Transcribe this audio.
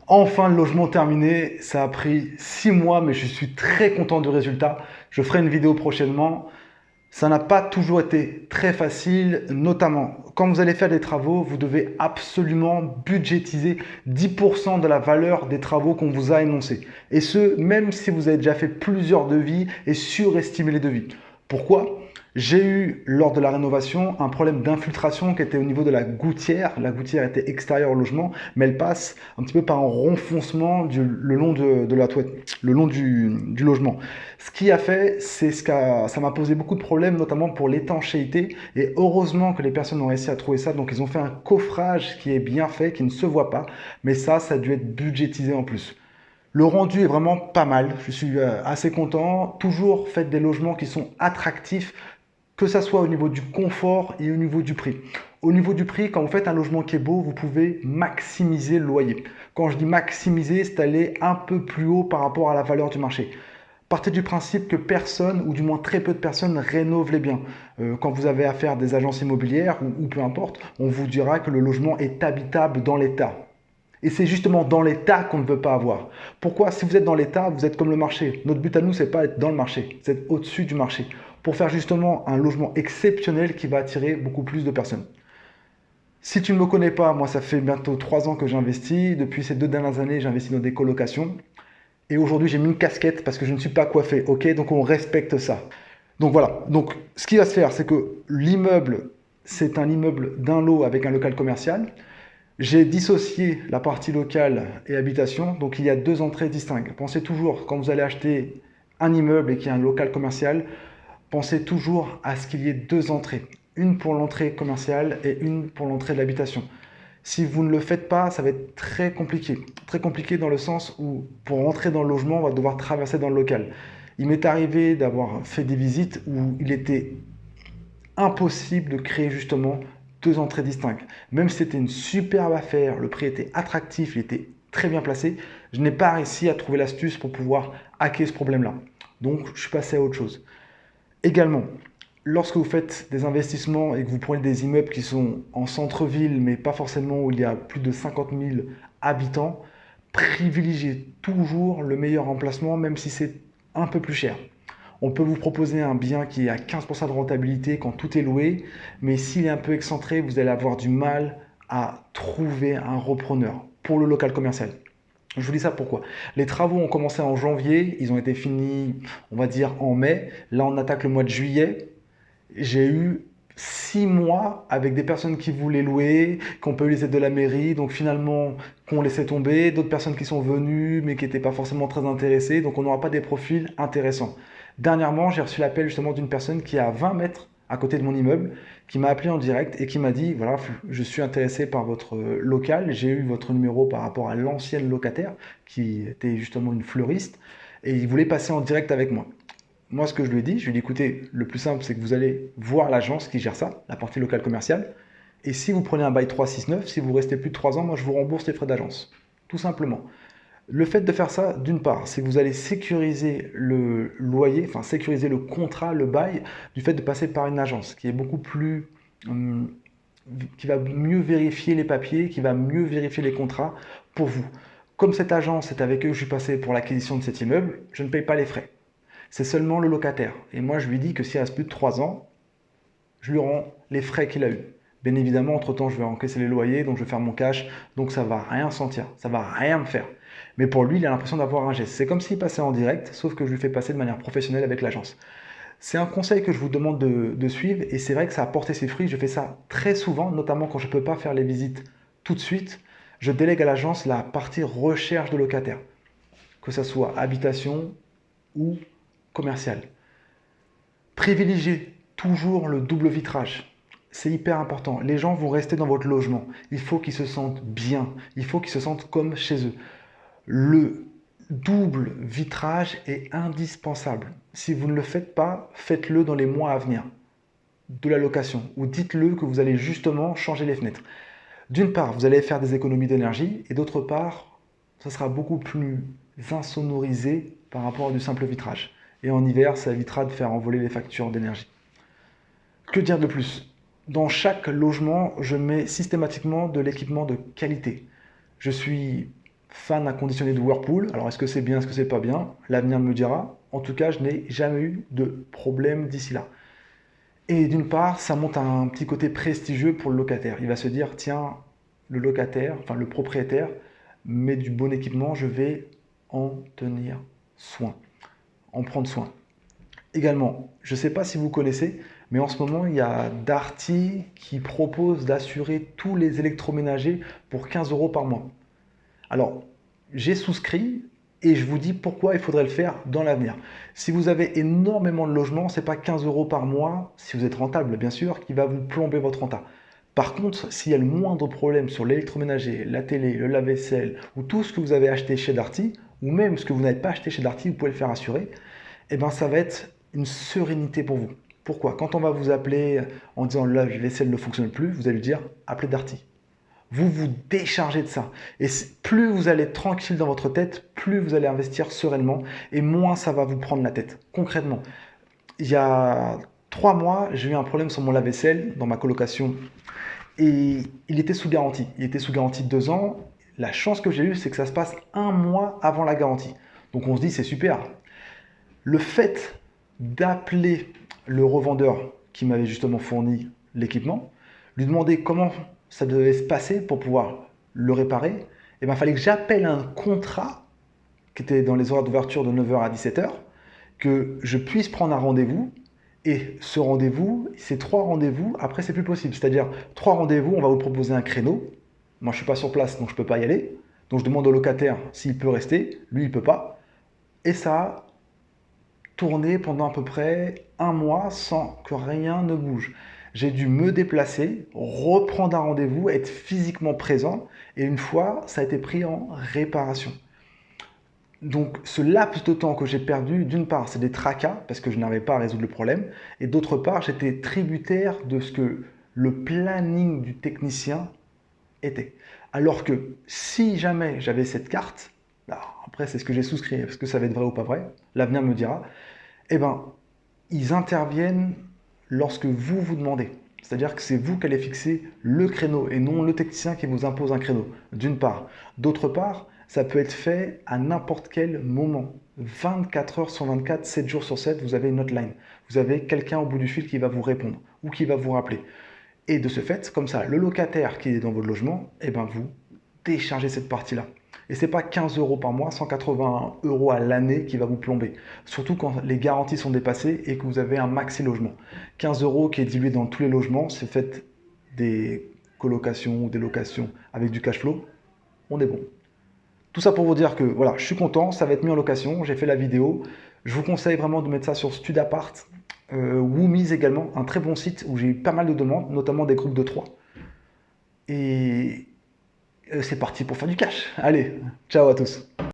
Enfin, le logement terminé, ça a pris 6 mois, mais je suis très content du résultat. Je ferai une vidéo prochainement. Ça n'a pas toujours été très facile, notamment quand vous allez faire des travaux, vous devez absolument budgétiser 10% de la valeur des travaux qu'on vous a énoncés. Et ce, même si vous avez déjà fait plusieurs devis et surestimé les devis. Pourquoi? J'ai eu, lors de la rénovation, un problème d'infiltration qui était au niveau de la gouttière. La gouttière était extérieure au logement, mais elle passe un petit peu par un renfoncement le long de la toilette, le long du logement. Ce qui a fait, ça m'a posé beaucoup de problèmes, notamment pour l'étanchéité. Et heureusement que les personnes ont réussi à trouver ça. Donc ils ont fait un coffrage qui est bien fait, qui ne se voit pas. Mais ça a dû être budgétisé en plus. Le rendu est vraiment pas mal. Je suis assez content. Toujours faites des logements qui sont attractifs, que ça soit au niveau du confort et au niveau du prix. Au niveau du prix, quand vous faites un logement qui est beau, vous pouvez maximiser le loyer. Quand je dis maximiser, c'est aller un peu plus haut par rapport à la valeur du marché. Partez du principe que personne, ou du moins très peu de personnes, rénovent les biens. Quand vous avez affaire à des agences immobilières ou peu importe, on vous dira que le logement est habitable dans l'état. Et c'est justement dans l'état qu'on ne veut pas avoir. Pourquoi? Si vous êtes dans l'état, vous êtes comme le marché. Notre but à nous, c'est pas être dans le marché, c'est être au-dessus du marché. Pour faire justement un logement exceptionnel qui va attirer beaucoup plus de personnes. Si tu ne me connais pas, moi ça fait bientôt 3 ans que j'investis. Depuis ces 2 dernières années, j'investis dans des colocations. Et aujourd'hui, j'ai mis une casquette parce que je ne suis pas coiffé. Ok, donc on respecte ça. Donc voilà. Donc ce qui va se faire, c'est que l'immeuble, c'est un immeuble d'un lot avec un local commercial. J'ai dissocié la partie locale et habitation, donc il y a deux entrées distinctes. Pensez toujours, quand vous allez acheter un immeuble et qu'il y a un local commercial, pensez toujours à ce qu'il y ait deux entrées. Une pour l'entrée commerciale et une pour l'entrée de l'habitation. Si vous ne le faites pas, ça va être très compliqué. Très compliqué dans le sens où pour rentrer dans le logement, on va devoir traverser dans le local. Il m'est arrivé d'avoir fait des visites où il était impossible de créer justement deux entrées distinctes. Même si c'était une superbe affaire, le prix était attractif, il était très bien placé, je n'ai pas réussi à trouver l'astuce pour pouvoir hacker ce problème-là. Donc je suis passé à autre chose. Également, lorsque vous faites des investissements et que vous prenez des immeubles qui sont en centre-ville, mais pas forcément où il y a plus de 50 000 habitants, privilégiez toujours le meilleur emplacement, même si c'est un peu plus cher. On peut vous proposer un bien qui est à 15% de rentabilité quand tout est loué, mais s'il est un peu excentré, vous allez avoir du mal à trouver un repreneur pour le local commercial. Je vous dis ça pourquoi? Les travaux ont commencé en janvier, ils ont été finis, on va dire, en mai. Là, on attaque le mois de juillet. J'ai eu 6 mois avec des personnes qui voulaient louer, qui ont pas eu les aides de la mairie, donc finalement qu'on laissait tomber, d'autres personnes qui sont venues mais qui n'étaient pas forcément très intéressées, donc on n'aura pas des profils intéressants. Dernièrement, j'ai reçu l'appel justement d'une personne qui est à 20 mètres à côté de mon immeuble, qui m'a appelé en direct et qui m'a dit, voilà, je suis intéressé par votre local, j'ai eu votre numéro par rapport à l'ancienne locataire, qui était justement une fleuriste, et il voulait passer en direct avec moi. Moi, ce que je lui ai dit, je lui ai dit, écoutez, le plus simple, c'est que vous allez voir l'agence qui gère ça, la partie locale commerciale. Et si vous prenez un bail 369, si vous restez plus de 3 ans, moi, je vous rembourse les frais d'agence. Tout simplement. Le fait de faire ça, d'une part, c'est que vous allez sécuriser le loyer, enfin sécuriser le contrat, le bail, du fait de passer par une agence qui est beaucoup plus, hum, qui va mieux vérifier les papiers, qui va mieux vérifier les contrats pour vous. Comme cette agence, c'est avec eux que je suis passé pour l'acquisition de cet immeuble, je ne paye pas les frais. C'est seulement le locataire. Et moi, je lui dis que s'il reste plus de 3 ans, je lui rends les frais qu'il a eu. Bien évidemment, entre-temps, je vais encaisser les loyers, donc je vais faire mon cash, donc ça va rien sentir, ça va rien me faire. Mais pour lui, il a l'impression d'avoir un geste. C'est comme s'il passait en direct, sauf que je lui fais passer de manière professionnelle avec l'agence. C'est un conseil que je vous demande de suivre, et c'est vrai que ça a porté ses fruits. Je fais ça très souvent, notamment quand je ne peux pas faire les visites tout de suite. Je délègue à l'agence la partie recherche de locataires, que ce soit habitation ou commercial. Privilégiez toujours le double vitrage. C'est hyper important. Les gens vont rester dans votre logement. Il faut qu'ils se sentent bien. Il faut qu'ils se sentent comme chez eux. Le double vitrage est indispensable. Si vous ne le faites pas, faites-le dans les mois à venir de la location ou dites-le que vous allez justement changer les fenêtres. D'une part, vous allez faire des économies d'énergie et d'autre part, ça sera beaucoup plus insonorisé par rapport à du simple vitrage. Et en hiver, ça évitera de faire envoler les factures d'énergie. Que dire de plus? Dans chaque logement, je mets systématiquement de l'équipement de qualité. Je suis fan inconditionné de Whirlpool. Alors, est-ce que c'est bien, est-ce que c'est pas bien? L'avenir me dira. En tout cas, je n'ai jamais eu de problème d'ici là. Et d'une part, ça monte à un petit côté prestigieux pour le locataire. Il va se dire, tiens, le locataire, enfin le propriétaire, met du bon équipement, je vais en tenir soin, en prendre soin. Également, je ne sais pas si vous connaissez, mais en ce moment, il y a Darty qui propose d'assurer tous les électroménagers pour 15 euros par mois. Alors, j'ai souscrit et je vous dis pourquoi il faudrait le faire dans l'avenir. Si vous avez énormément de logements, ce n'est pas 15 euros par mois, si vous êtes rentable bien sûr, qui va vous plomber votre renta. Par contre, s'il y a le moindre problème sur l'électroménager, la télé, le lave-vaisselle ou tout ce que vous avez acheté chez Darty, ou même ce que vous n'avez pas acheté chez Darty, vous pouvez le faire assurer, et bien ça va être une sérénité pour vous. Pourquoi? Quand on va vous appeler en disant le lave-vaisselle ne fonctionne plus, vous allez lui dire appelez Darty. Vous vous déchargez de ça. Et plus vous allez être tranquille dans votre tête, plus vous allez investir sereinement et moins ça va vous prendre la tête. Concrètement, il y a 3 mois, j'ai eu un problème sur mon lave-vaisselle dans ma colocation et il était sous garantie. Il était sous garantie de 2 ans. La chance que j'ai eue, c'est que ça se passe 1 mois avant la garantie. Donc on se dit c'est super. Le fait d'appeler le revendeur qui m'avait justement fourni l'équipement, lui demander comment ça devait se passer pour pouvoir le réparer, et bien, il fallait que j'appelle un contrat qui était dans les horaires d'ouverture de 9 h à 17 h, que je puisse prendre un rendez-vous. Et ce rendez-vous, ces 3 rendez-vous, après, c'est plus possible. C'est-à-dire, 3 rendez-vous, on va vous proposer un créneau. Moi, je ne suis pas sur place, donc je ne peux pas y aller. Donc, je demande au locataire s'il peut rester. Lui, il ne peut pas. Et ça a tourné pendant à peu près 1 mois sans que rien ne bouge. J'ai dû me déplacer, reprendre un rendez-vous, être physiquement présent. Et une fois, ça a été pris en réparation. Donc, ce laps de temps que j'ai perdu, d'une part, c'est des tracas, parce que je n'arrivais pas à résoudre le problème. Et d'autre part, j'étais tributaire de ce que le planning du technicien était. Alors que si jamais j'avais cette carte, après c'est ce que j'ai souscrit, parce que ça va être vrai ou pas vrai, l'avenir me dira, eh ben, ils interviennent lorsque vous vous demandez. C'est-à-dire que c'est vous qui allez fixer le créneau et non le technicien qui vous impose un créneau, d'une part. D'autre part, ça peut être fait à n'importe quel moment. 24 heures sur 24, 7 jours sur 7, vous avez une hotline. Vous avez quelqu'un au bout du fil qui va vous répondre ou qui va vous rappeler. Et de ce fait, comme ça, le locataire qui est dans votre logement, eh ben vous déchargez cette partie-là. Et ce n'est pas 15 euros par mois, 180 euros à l'année qui va vous plomber. Surtout quand les garanties sont dépassées et que vous avez un maxi logement. 15 euros qui est dilué dans tous les logements, c'est fait des colocations ou des locations avec du cash flow, on est bon. Tout ça pour vous dire que voilà, je suis content, ça va être mis en location, j'ai fait la vidéo. Je vous conseille vraiment de mettre ça sur Studapart, Woomies également, un très bon site où j'ai eu pas mal de demandes, notamment des groupes de 3. Et c'est parti pour faire du cash. Allez, ciao à tous.